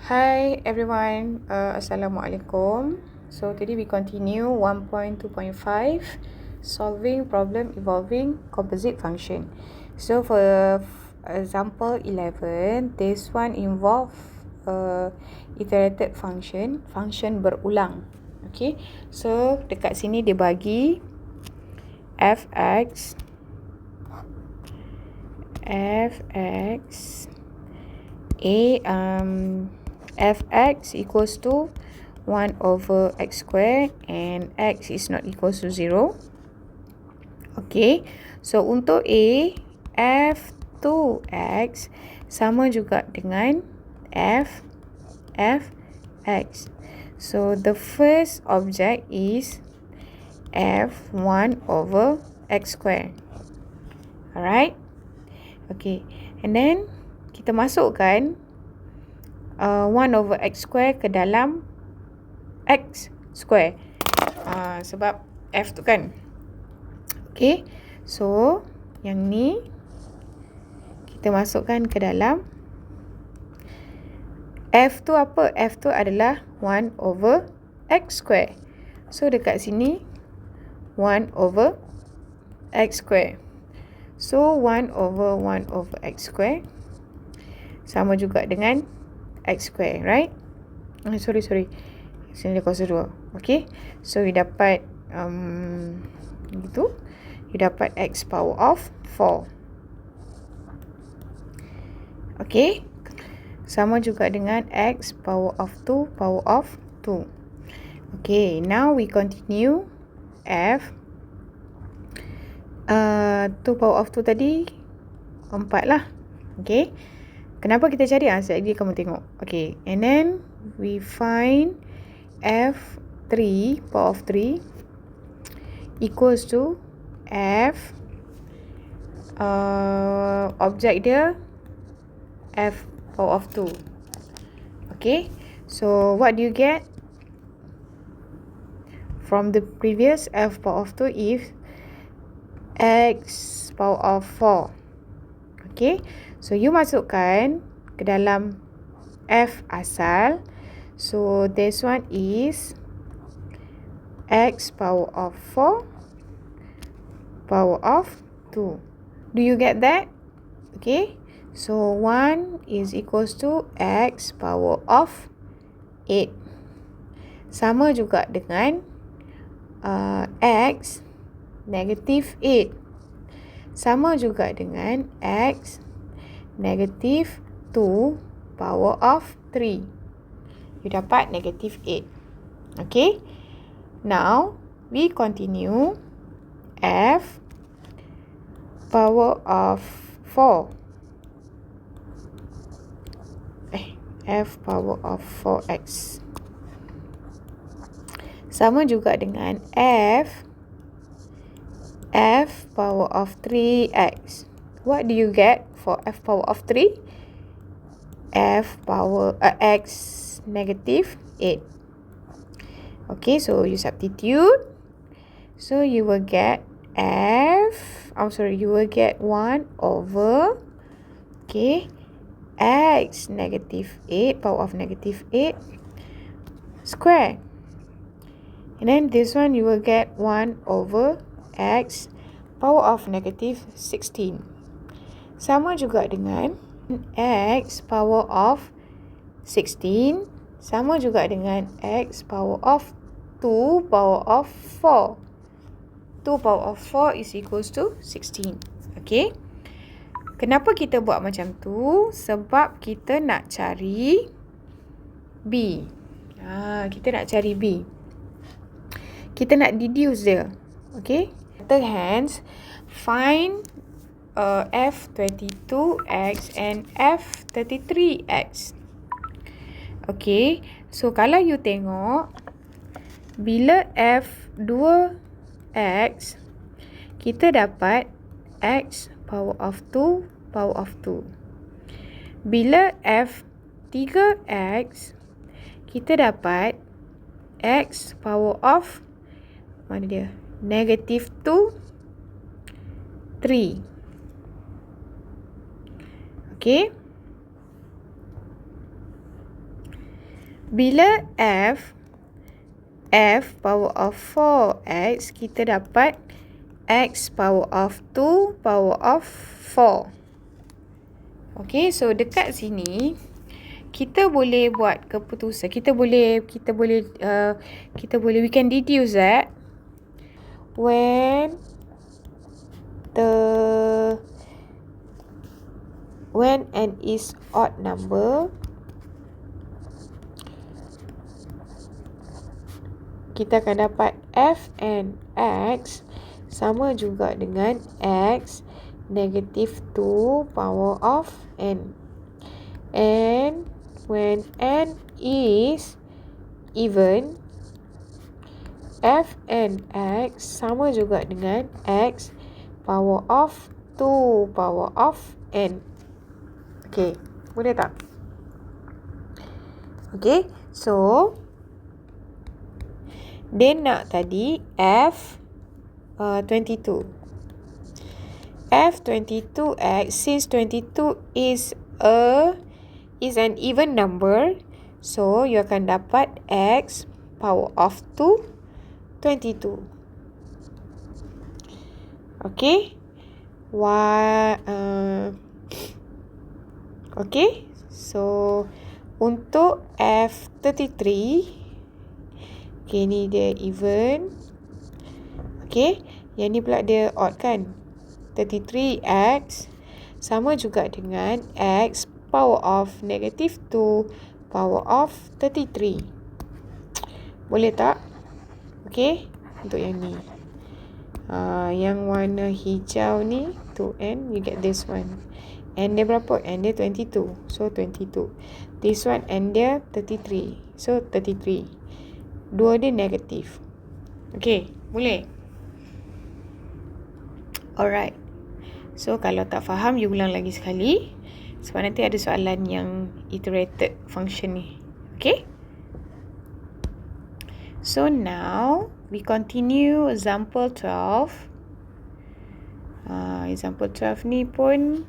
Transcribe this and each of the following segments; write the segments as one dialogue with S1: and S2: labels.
S1: Hi everyone, Assalamualaikum. So today we continue 1.2.5 solving problem involving composite function. So for example 11, this one involve iterated function berulang. Okay, so dekat sini dia bagi fx fx equals to 1 over x square and x is not equals to 0. Okay, so untuk A, f2x sama juga dengan fx. So the first object is f1 over x square. Alright, okay, and then kita masukkan 1 over x square ke dalam x square, sebab f tu kan. Okay, so yang ni kita masukkan ke dalam f tu apa? F tu adalah 1 over x square. So dekat sini 1 over x square. So 1 over x square sama juga dengan x square, right? Sorry. Sini dia kuasa 2. Okay, so we dapat gitu. You dapat x power of 4. Okay, sama juga dengan x power of 2 power of 2. Okay, now we continue f 2 power of 2 tadi 4 lah. Okay, kenapa kita cari? Sekejap lagi kamu tengok. Okay, and then we find f3 power of 3 equals to f object dia f power of 2. Okay, so what do you get from the previous f power of 2 is x power of 4. Okay, so you masukkan ke dalam f asal. So this one is x power of 4 power of 2. Do you get that? Okay, so 1 is equals to x power of 8. Sama juga dengan x negative 8. Sama juga dengan x negative 2 power of 3. You dapat negative 8. Okay, now we continue f power of 4. F power of 4x sama juga dengan f power of 3x. What do you get for f power of 3? F power x negative 8. Okay, so you substitute. So you will get you will get 1 over x negative 8 power of negative 8 square. And then this one you will get 1 over x power of negative 16. Sama juga dengan x power of 16 sama juga dengan x power of 2 power of 4. 2 power of 4 is equals to 16. Okay, kenapa kita buat macam tu? Sebab kita nak cari b. Kita nak cari b. Kita nak deduce dia. Okay, hence find f22x and f33x. Okay, so kalau you tengok bila f2x kita dapat x power of 2 power of 2. Bila f3x kita dapat x power of mana dia? Negative 2 3. Okay, Bila F power of 4x, kita dapat x power of 2 power of 4. Okay, so dekat sini kita boleh buat keputusan. Kita boleh we can deduce that when n is odd number, kita akan dapat Fn x sama juga dengan x negative 2 power of n. And when n is even, Fn x sama juga dengan x power of 2 power of n. Okay, boleh tak? Okay, so dia nak tadi F22. F22x, since 22 is an even number, so you akan dapat x power of 2 22. Okay, okay, so untuk F33, okay, ni dia even. Okay, yang ni pula dia odd kan. 33x sama juga dengan x power of negative 2 power of 33. Boleh tak? Okay, untuk yang ni. Yang warna hijau ni 2n, you get this one. N dia berapa? N dia 22. So 22. This one N dia 33. So 33. Dua dia negatif. Okay, boleh? Alright. So kalau tak faham, you ulang lagi sekali. Sebab nanti ada soalan yang iterated function ni. Okay? So now we continue example 12. Example 12 ni pun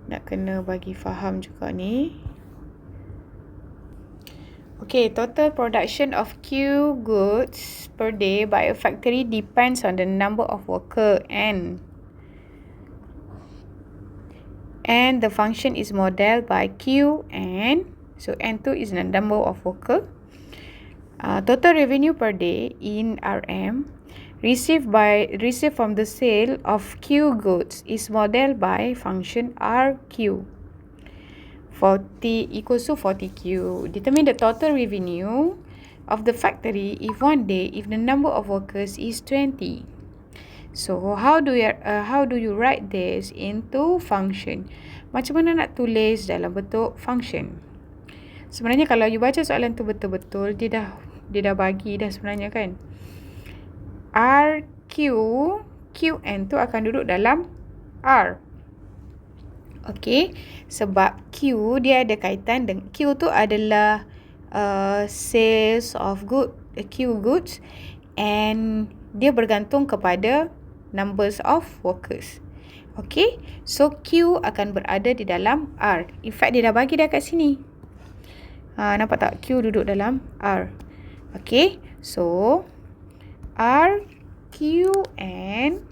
S1: nak kena bagi faham juga ni. Okay, total production of Q goods per day by a factory depends on the number of worker N. And the function is modeled by Qn. So N2 is the number of worker. Total revenue per day in RM received from the sale of Q goods is modeled by function RQ. 40 equals to 40Q. Determine the total revenue of the factory if one day if the number of workers is 20. So how do you write this into function? Macam mana nak tulis dalam bentuk function? Sebenarnya kalau you baca soalan tu betul-betul, dia dah bagi dah sebenarnya kan. Qn tu akan duduk dalam R. Okay, sebab Q dia ada kaitan dengan Q tu adalah sales of Q goods, and dia bergantung kepada numbers of workers. Okay, so Q akan berada di dalam R. In fact, dia dah bagi dah kat sini. Nampak tak? Q duduk dalam R. Okay, so R, Q, N.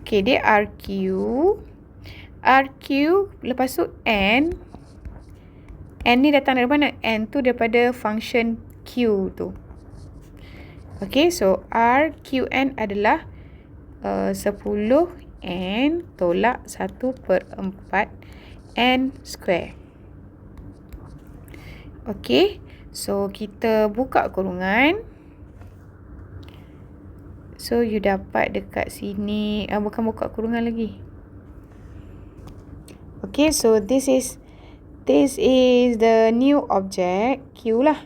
S1: Okay, dia RQ. RQ, lepas tu N. N ni datang dari mana? N tu daripada function Q tu. Okay, so RQN adalah 10 N tolak 1/4 N square. Okay, so kita buka kurungan. So you dapat dekat sini, bukan buka kurungan lagi. Okay, so this is the new object Q lah.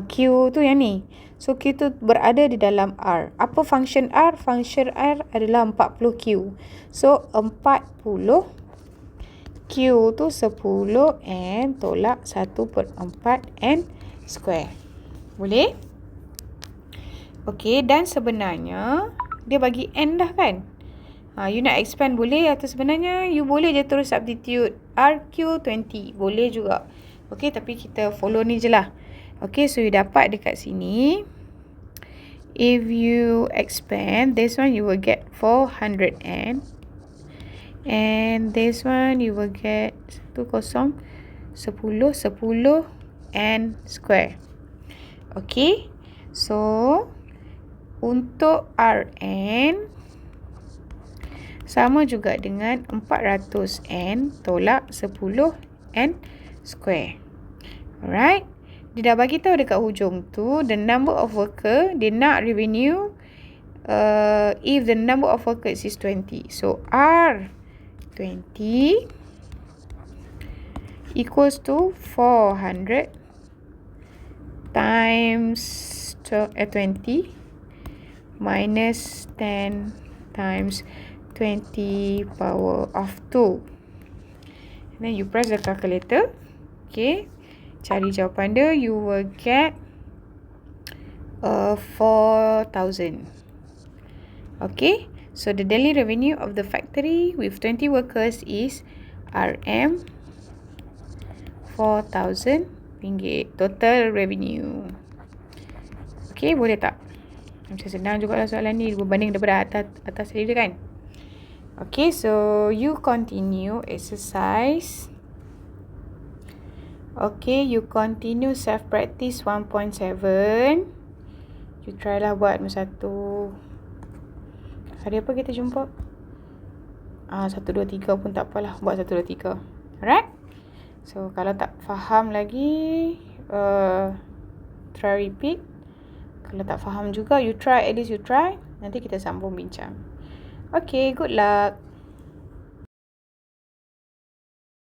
S1: Q tu yang ni. So Q tu berada di dalam R. Apa function R? Function R adalah 40Q. So 40 Q tu 10 N tolak 1/4 N square. Boleh? Okay, dan sebenarnya dia bagi N dah kan. You nak expand boleh, atau sebenarnya you boleh je terus substitute RQ20. Boleh juga. Okay, tapi kita follow ni je lah. Okay, so you dapat dekat sini. If you expand, this one you will get 400n. And this one you will get 10, 10 and square. Okay, so untuk Rn sama juga dengan 400n tolak 10n square. Alright, dia dah bagi tahu dekat hujung tu the number of worker, dia nak revenue if the number of workers is 20. So R20 equals to 400 times 20 minus 10 times 20 power of 2. And then you press the calculator. Okay, cari jawapan dia. You will get 4,000. Okay, so the daily revenue of the factory with 20 workers is RM 4,000 ringgit. Total revenue. Okay, boleh tak? Macam senang juga lah soalan ni berbanding daripada atas tadi kan. Okay, so you continue exercise. Okay, you continue self practice 1.7. You try lah buat satu. Hari apa kita jumpa? 1, 2, 3 pun tak apalah. Buat 1, 2, 3. Alright? So, kalau tak faham lagi, try repeat. Kalau tak faham juga, you try. At least you try. Nanti kita sambung bincang. Okay, good luck.